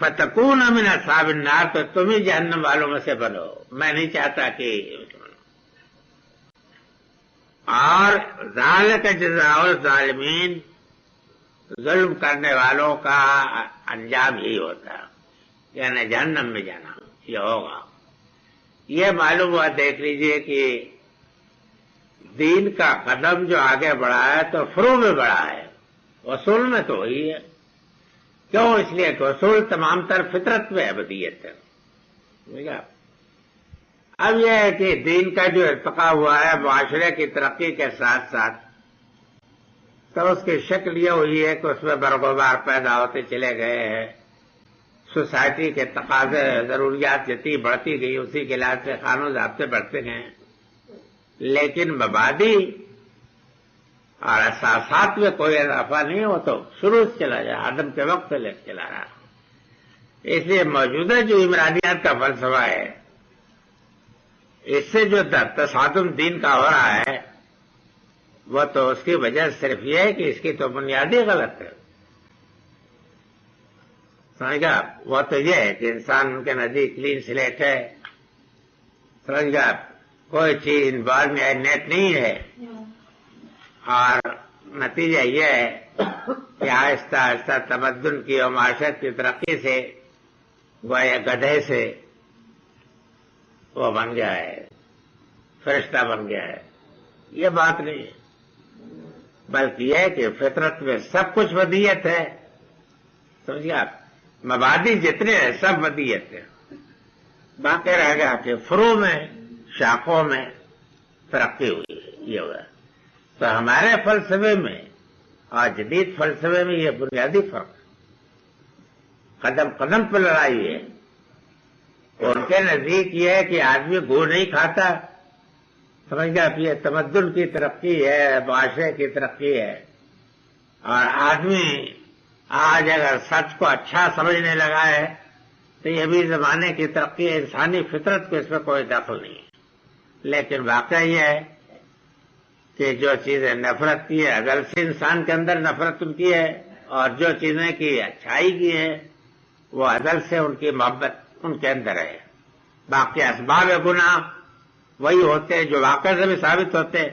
فتکون من اصحاب النار، تو تم ہی جہنم والوں میں سے بنو، میں نہیں چاہتا کہ اور ذالک جزاء الظالمین، ظلم کرنے والوں کا انجام یہی ہوتا ہے، یعنی جہنم میں جانا یہ ہوگا۔ یہ معلوم ہوا، دیکھ لیجئے کہ دین کا قدم جو آگے بڑھا ہے تو فروع میں بڑھا ہے، اصول میں تو وہی ہے۔ کیوں؟ اس لیے کہ اصول تمام تر فطرت میں ابدیت ہے۔ اب یہ ہے کہ دین کا جو ارتقا ہوا ہے معاشرے کی ترقی کے ساتھ ساتھ، تو اس کی شکل یہ ہوئی ہے کہ اس میں برگوبار پیدا ہوتے چلے گئے ہیں، سوسائٹی کے تقاضے ضروریات جتنی بڑھتی گئی اسی کے لحاظ سے قانون ضابطے بڑھتے گئے، لیکن مبادی اور اساسات میں کوئی اضافہ نہیں ہو، تو شروع سے چلا جائے، آدم کے وقت سے لے چلا رہا۔ اس لیے موجودہ جو عمرانیات کا فلسفہ ہے، اس سے جو تصادم دین کا ہو رہا ہے، وہ تو اس کی وجہ صرف یہ ہے کہ اس کی تو بنیادی غلط ہے۔ سمجھ گا؟ وہ تو یہ ہے کہ انسان ان کے نزدیک کلین سلیٹ ہے، سمجھ گا؟ کوئی چیز انوالومنٹ نہیں ہے، اور نتیجہ یہ ہے کہ آہستہ آہستہ تمدن کی اور معاشرت کی ترقی سے گویا گدھے سے وہ بن گیا ہے، فرشتہ بن گیا ہے۔ یہ بات نہیں ہے، بلکہ یہ ہے کہ فطرت میں سب کچھ ودیت ہے، سمجھے آپ؟ مبادی جتنے ہیں سب ودیت ہے، باقی رہ گیا کہ فروع میں شاخوں میں ترقی ہوئی ہے، یہ ہوا۔ تو ہمارے فلسفے میں اور جدید فلسفے میں یہ بنیادی فرق ہے، قدم قدم پر لڑائی ہے۔ ان کے نزدیک یہ ہے کہ آدمی گو نہیں کھاتا، سمجھ گیا؟ یہ تمدن کی ترقی ہے، معاشرے کی ترقی ہے، اور آدمی آج اگر سچ کو اچھا سمجھنے لگا ہے تو یہ بھی زمانے کی ترقی ہے، انسانی فطرت کو اس میں کوئی دخل نہیں ہے۔ لیکن واقعہ یہ ہے کہ جو چیزیں نفرت کی ہے، اگر سے انسان کے اندر نفرت ان کی ہے، اور جو چیزیں کی اچھائی کی ہے وہ ازل سے ان کی محبت ان کے اندر ہے۔ باقی اسباب گناہ وہی ہوتے ہیں جو واقع سے بھی ثابت ہوتے ہیں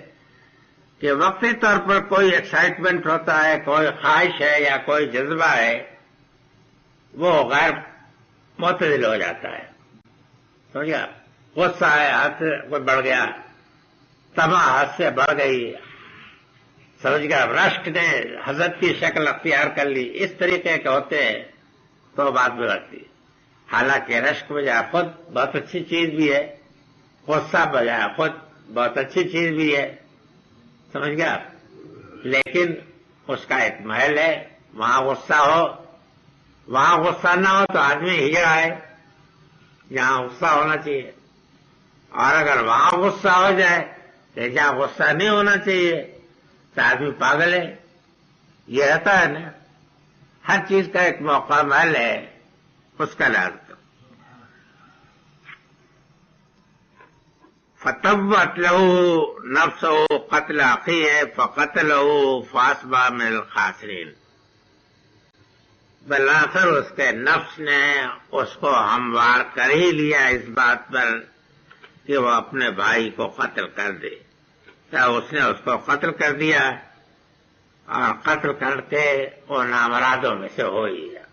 کہ وقتی طور پر کوئی ایکسائٹمنٹ ہوتا ہے، کوئی خواہش ہے یا کوئی جذبہ ہے، وہ غیر معتدل ہو جاتا ہے، سمجھ گیا؟ غصہ ہے، حد سے کوئی بڑھ گیا، طمع حد سے بڑھ گئی، سمجھ گیا؟ رشک نے حضرت کی شکل اختیار کر لی، اس طریقے کے ہوتے ہیں تو بات بگڑتی۔ حالانکہ رشک بجائے خود بہت اچھی چیز بھی ہے، غصہ بجائے خود بہت اچھی چیز بھی ہے، سمجھ گیا؟ لیکن اس کا ایک محل ہے، وہاں غصہ ہو، وہاں غصہ نہ ہو تو آدمی ہجڑ آئے، جہاں غصہ ہونا چاہیے، اور اگر وہاں غصہ ہو جائے تو جہاں غصہ نہیں ہونا چاہیے تو آدمی پاگل ہے۔ یہ رہتا ہے نا، ہر چیز کا ایک موقع محل ہے، اس کا لحاظ کرو۔ فتوت له نفسه قتل اخیہ فقتله فاصبح من الخاسرین، بالآخر اس کے نفس نے اس کو ہموار کر ہی لیا اس بات پر کہ وہ اپنے بھائی کو قتل کر دے، تو اس نے اس کو قتل کر دیا، اور قتل کر کے وہ نامرادوں میں سے ہو ہی گیا۔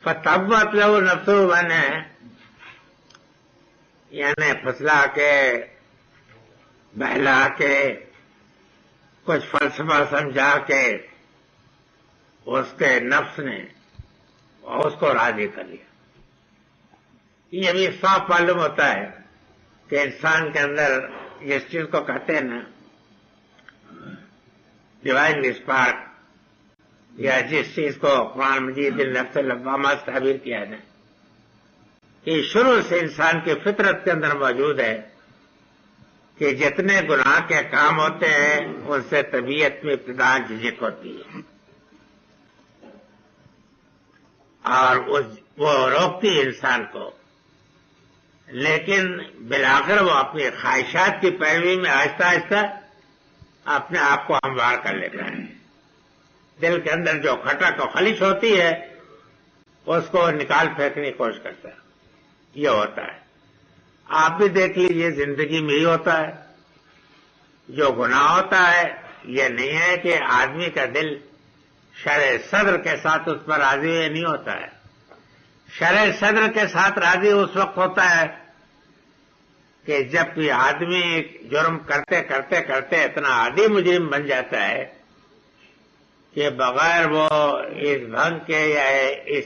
فتوت له نفسه بنے یعنی پھسلا کے، بہلا کے، کچھ فلسفہ سمجھا کے اس کے نفس نے اس کو راضی کر لیا۔ یہ بھی صاف معلوم ہوتا ہے کہ انسان کے اندر جس چیز کو کہتے ہیں نا ڈیوائن اسپارک، یا جس چیز کو قرآن مجید نے نفس لوامہ سے تعبیر کیا ہے نا، کہ شروع سے انسان کی فطرت کے اندر موجود ہے کہ جتنے گناہ کے کام ہوتے ہیں ان سے طبیعت میں ابتدا جھجک ہوتی ہے، اور وہ روکتی ہے انسان کو، لیکن بالآخر وہ اپنی خواہشات کی پیروی میں آہستہ آہستہ اپنے آپ کو ہموار کر لیتا ہے۔ دل کے اندر جو کھٹک و خلش ہوتی ہے اس کو نکال پھینکنے کی کوشش کرتا ہے. یہ ہوتا ہے. آپ بھی دیکھ لیجئے زندگی میں ہی ہوتا ہے. جو گناہ ہوتا ہے یہ نہیں ہے کہ آدمی کا دل شرح صدر کے ساتھ اس پر راضی نہیں ہوتا ہے. شرح صدر کے ساتھ راضی اس وقت ہوتا ہے کہ جب بھی آدمی جرم کرتے کرتے کرتے اتنا عادی مجرم بن جاتا ہے کہ بغیر وہ اس بھنگ کے یا اس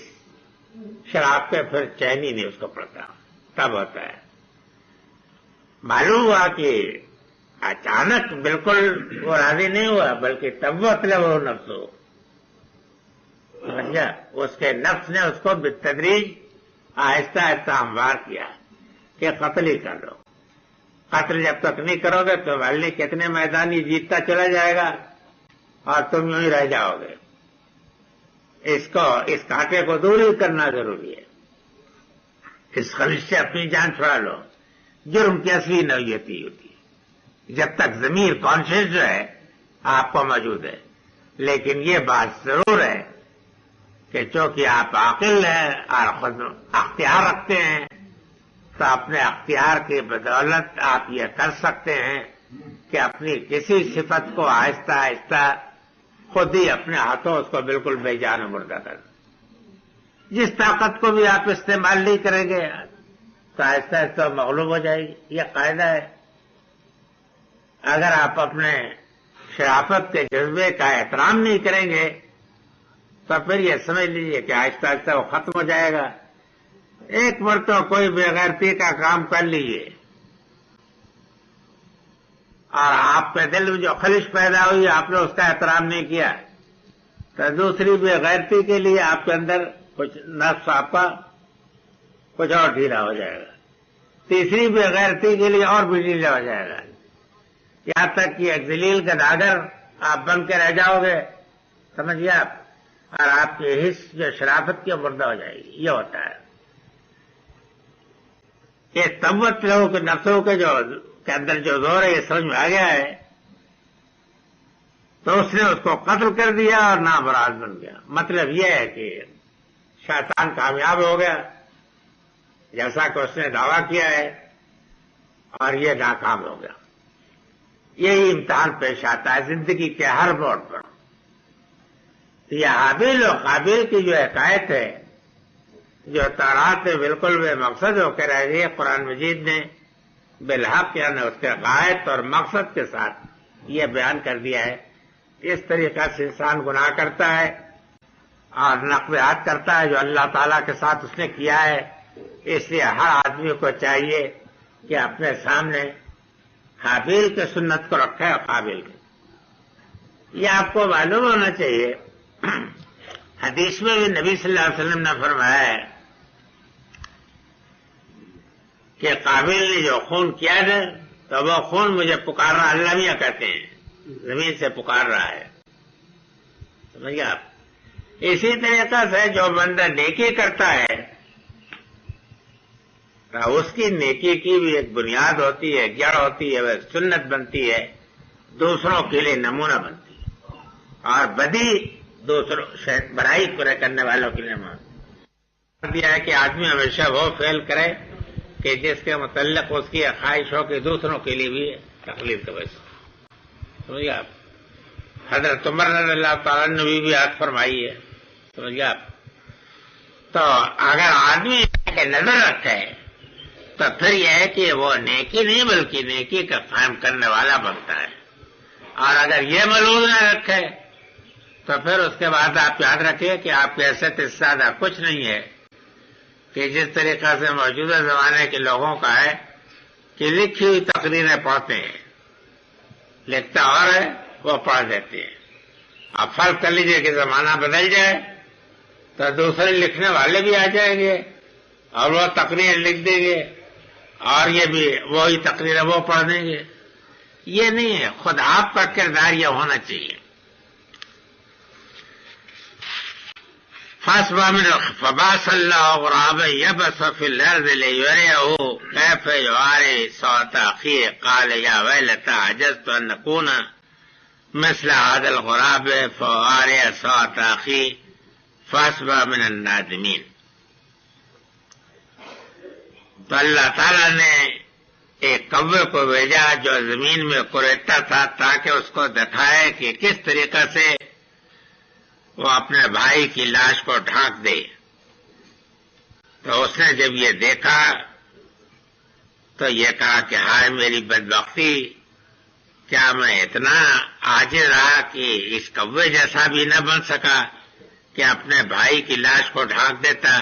شراب کے پھر چین ہی نہیں اس کو پڑتا. تب ہوتا ہے. معلوم ہوا کہ اچانک بالکل وہ راضی نہیں ہوا بلکہ تب وہ وہ نفس ہو سمجھا. اس کے نفس نے اس کو بالتدریج آہستہ آہستہ ہموار کیا کہ قتل ہی کر لو. قتل جب تک نہیں کرو گے تو والے کتنے میدان ہی جیتتا چلا جائے گا اور تم یوں ہی رہ جاؤ گے. اس کانٹے کو دور ہی کرنا ضروری ہے. اس خلش سے اپنی جان چھڑا لو. جرم کی اصلی نوعیت ہی ہوتی ہے جب تک ضمیر کانشیس جو ہے آپ کو موجود ہے. لیکن یہ بات ضرور ہے کہ چونکہ آپ عاقل ہیں اور خود اختیار رکھتے ہیں تو اپنے اختیار کی بدولت آپ یہ کر سکتے ہیں کہ اپنی کسی صفت کو آہستہ آہستہ خود ہی اپنے ہاتھوں اس کو بالکل بے جان و مردہ کر. جس طاقت کو بھی آپ استعمال نہیں کریں گے تو آہستہ آہستہ مغلوب ہو جائے گی. یہ قاعدہ ہے. اگر آپ اپنے شرافت کے جذبے کا احترام نہیں کریں گے تو پھر یہ سمجھ لیجیے کہ آہستہ آہستہ وہ ختم ہو جائے گا. ایک مرتبہ کوئی بے غیرتی کا کام کر لیجیے اور آپ کے دل میں جو خلش پیدا ہوئی آپ نے اس کا احترام نہیں کیا تو دوسری بے غیرتی کے لیے آپ کے اندر کچھ نفس آپ کا کچھ اور ڈھیلا ہو جائے گا. تیسری بے غیرتی کے لیے اور بھی ڈھیلا ہو جائے گا. یہاں تک کہ ایک ذلیل گداگر آپ بن کے رہ جاؤ گے سمجھیے آپ. اور آپ کی حص جو شرافت کی مردہ ہو جائے گی. یہ ہوتا ہے. یہ طبت لوگوں کے نفسوں کے اندر جو زور ہے یہ سمجھ میں آ گیا ہے تو اس نے اس کو قتل کر دیا اور نامراد بن گیا. مطلب یہ ہے کہ شیطان کامیاب ہو گیا جیسا کہ اس نے دعویٰ کیا ہے اور یہ ناکام ہو گیا. یہی امتحان پیش آتا ہے زندگی کے ہر موڑ پر. یہ حابیل و قابیل کی جو حکایت ہے جو تورات میں بالکل بے مقصد ہو کے رہ گئی ہے قرآن مجید نے بالحق یعنی اس کے غایت اور مقصد کے ساتھ یہ بیان کر دیا ہے. اس طریقے سے انسان گناہ کرتا ہے اور نقض کرتا ہے جو اللہ تعالیٰ کے ساتھ اس نے کیا ہے. اس لیے ہر آدمی کو چاہیے کہ اپنے سامنے حابیل کے سنت کو رکھے اور قابل کے. یہ آپ کو معلوم ہونا چاہیے حدیث میں بھی نبی صلی اللہ علیہ وسلم نے فرمایا ہے کہ قابل نے جو خون کیا ہے تو وہ خون مجھے پکار رہا. اللہ میاں کہتے ہیں زمین سے پکار رہا ہے. سمجھئے آپ. اسی طریقے سے جو بندہ نیکی کرتا ہے اس کی نیکی کی بھی ایک بنیاد ہوتی ہے جڑ ہوتی ہے وہ سنت بنتی ہے دوسروں کے لیے نمونہ بنتی ہے اور بدی دوسروں برائی پورے کرنے والوں کے لیے نمونہ دیا ہے کہ آدمی ہمیشہ وہ فعل کرے کہ جس کے متعلق اس کی خواہش ہو کہ دوسروں کے لیے بھی تکلیف کا ویسا. سمجھئے آپ. حضرت عمر رضی اللہ تعالیٰ نے بھی یاد فرمائی ہے. سمجھئے آپ. تو اگر آدمی نظر رکھے تو پھر یہ ہے کہ وہ نیکی نہیں بلکہ نیکی کا قائم کرنے والا بنتا ہے. اور اگر یہ ملحوظ نہ رکھے تو پھر اس کے بعد آپ یاد رکھیے کہ آپ کے ایسے زیادہ کچھ نہیں ہے کہ جس طریقے سے موجودہ زمانے کے لوگوں کا ہے کہ لکھی ہوئی تقریریں پڑھتے ہیں. لکھتا اور ہے وہ پڑھ دیتے ہیں. اب فرض کر لیجئے کہ زمانہ بدل جائے تو دوسرے لکھنے والے بھی آ جائیں گے اور وہ تقریر لکھ دیں گے اور یہ بھی وہی تقریر وہ پڑھ دیں گے. یہ نہیں ہے. خود آپ کا کردار یہ ہونا چاہیے. فبعث الله غرابا يبث في الارض ليريه كيف يواري سوءة اخيه قال يا ويلتى عجزت ان اكون مثل هذا الغراب فواري سوءة اخي فاصبح من النادمین. تو اللہ تعالیٰ نے ایک کوے کو بھیجا جو زمین میں کریدتا تھا تاکہ اس کو دکھائے کہ کس طریقے سے وہ اپنے بھائی کی لاش کو ڈھانک دے. تو اس نے جب یہ دیکھا تو یہ کہا کہ ہائے میری بدبختی، کیا میں اتنا عاجز رہا کہ اس کوے جیسا بھی نہ بن سکا کہ اپنے بھائی کی لاش کو ڈھانک دیتا.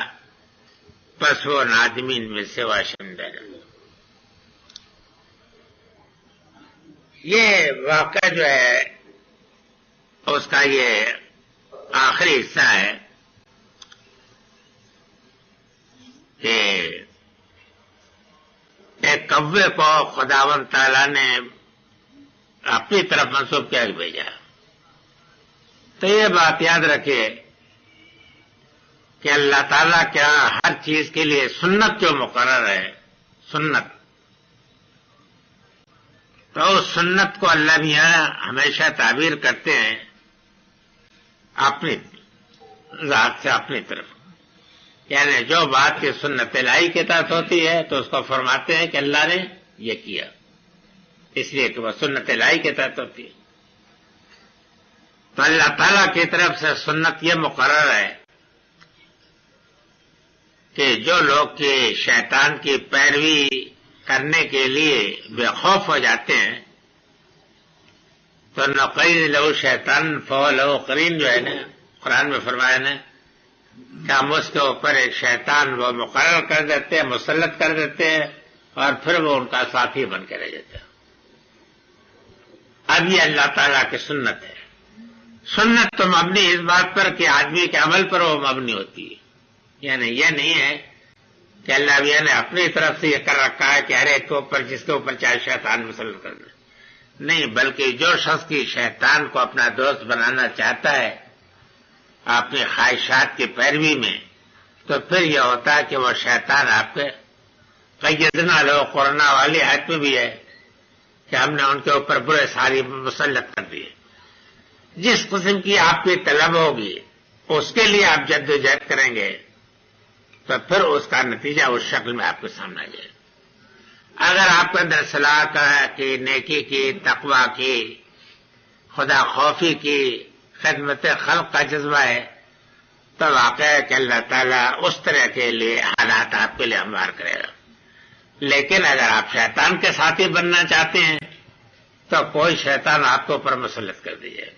بس وہ نادمین میں سے شمندر. یہ واقعہ جو ہے اس کا یہ آخری حصہ ہے کہ ایک کوے کو خداوند تعالیٰ نے اپنی طرف منسوب کیا بھیجا. تو یہ بات یاد رکھیے کہ اللہ تعالیٰ کیا ہر چیز کے لیے سنت جو مقرر ہے، سنت، تو اس سنت کو اللہ میاں ہمیشہ تعبیر کرتے ہیں اپنی ذات سے، اپنی طرف. یعنی جو بات کی سنت الہی کے تحت ہوتی ہے تو اس کو فرماتے ہیں کہ اللہ نے یہ کیا، اس لیے کہ وہ سنت الہی کے تحت ہوتی ہے. تو اللہ تعالیٰ کی طرف سے سنت یہ مقرر ہے کہ جو لوگ کہ شیطان کی پیروی کرنے کے لیے بے خوف ہو جاتے ہیں تو نقید لہو شیطان فہو لہو قرین جو ہے نا قرآن میں فرمایا نا کہ ہم اس کے اوپر ایک شیطان وہ مقرر کر دیتے ہیں، مسلط کر دیتے ہیں اور پھر وہ ان کا ساتھی بن کے رہ جاتا ہے. اب یہ اللہ تعالیٰ کی سنت ہے. سنت تو مبنی اس بات پر کہ آدمی کے عمل پر وہ مبنی ہوتی ہے. یعنی یہ نہیں ہے کہ اللہ میاں نے اپنی طرف سے یہ کر رکھا ہے کہ ہر ایک کے اوپر جس کے اوپر چاہے شیطان مسلط کر دے. نہیں، بلکہ جو شخص کی شیطان کو اپنا دوست بنانا چاہتا ہے اپنی خواہشات کی پیروی میں، تو پھر یہ ہوتا ہے کہ وہ شیطان آپ کے قیدنا لو قرنا والی آیت میں بھی ہے کہ ہم نے ان کے اوپر برے ساری مسلط کر دیے. جس قسم کی آپ کی طلب ہوگی اس کے لیے آپ جد و جہد کریں گے تو پھر اس کا نتیجہ اس شکل میں آپ کے سامنے آ جائے. اگر آپ کے اندر صلاح کی، نیکی کی، تقوی کی، خدا خوفی کی، خدمت خلق کا جذبہ ہے تو واقع ہے کہ اللہ تعالیٰ اس طرح کے لیے حالات آپ کے لیے ہموار کرے گا. لیکن اگر آپ شیطان کے ساتھی بننا چاہتے ہیں تو کوئی شیطان آپ کے اوپر مسلط کر دیجیے.